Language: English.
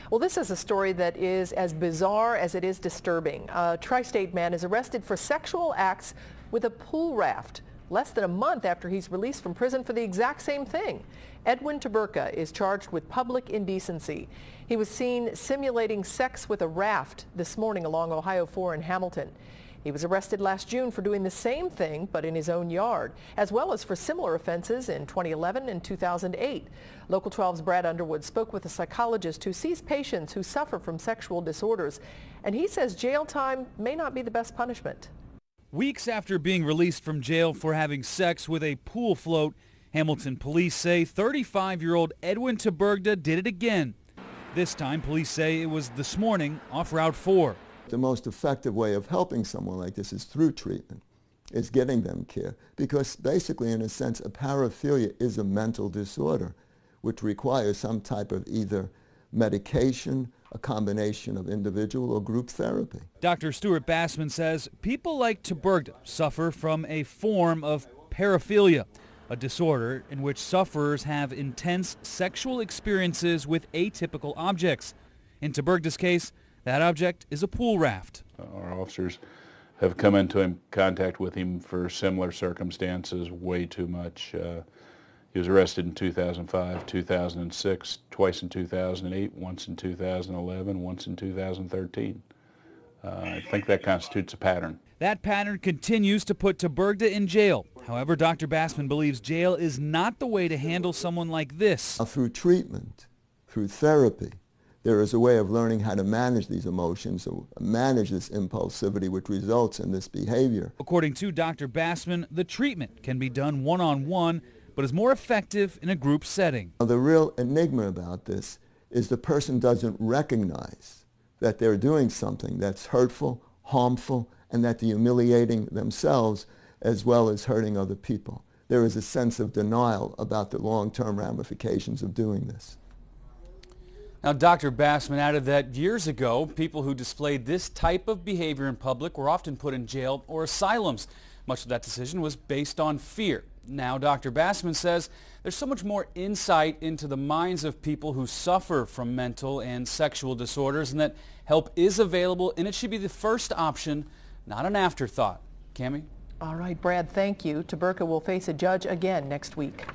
Well, this is a story that is as bizarre as it is disturbing. A tri-state man is arrested for sexual acts with a pool raft less than a month after he's released from prison for the exact same thing. Edwin Tobergta is charged with public indecency. He was seen simulating sex with a raft this morning along Ohio 4 in Hamilton. He was arrested last June for doing the same thing, but in his own yard, as well as for similar offenses in 2011 and 2008. Local 12's Brad Underwood spoke with a psychologist who sees patients who suffer from sexual disorders, and he says jail time may not be the best punishment. Weeks after being released from jail for having sex with a pool float, Hamilton police say 35-year-old Edwin Tobergta did it again. This time, police say it was this morning off Route 4. The most effective way of helping someone like this is through treatment, is getting them care. Because basically, in a sense, a paraphilia is a mental disorder which requires some type of either medication, a combination of individual or group therapy. Dr. Stuart Bassman says people like Tobergta suffer from a form of paraphilia, a disorder in which sufferers have intense sexual experiences with atypical objects. In Tobergta's case, that object is a pool raft. Our officers have come into contact with him for similar circumstances way too much. He was arrested in 2005, 2006, twice in 2008, once in 2011, once in 2013. I think that constitutes a pattern. That pattern continues to put Tobergta in jail. However, Dr. Bassman believes jail is not the way to handle someone like this. Through treatment, through therapy, there is a way of learning how to manage these emotions, or manage this impulsivity which results in this behavior. According to Dr. Bassman, the treatment can be done one-on-one, but is more effective in a group setting. The real enigma about this is the person doesn't recognize that they're doing something that's hurtful, harmful, and that they're humiliating themselves as well as hurting other people. There is a sense of denial about the long-term ramifications of doing this. Now, Dr. Bassman added that years ago, people who displayed this type of behavior in public were often put in jail or asylums. Much of that decision was based on fear. Now, Dr. Bassman says there's so much more insight into the minds of people who suffer from mental and sexual disorders, and that help is available, and it should be the first option, not an afterthought. Cammie? All right, Brad, thank you. Tobergta will face a judge again next week.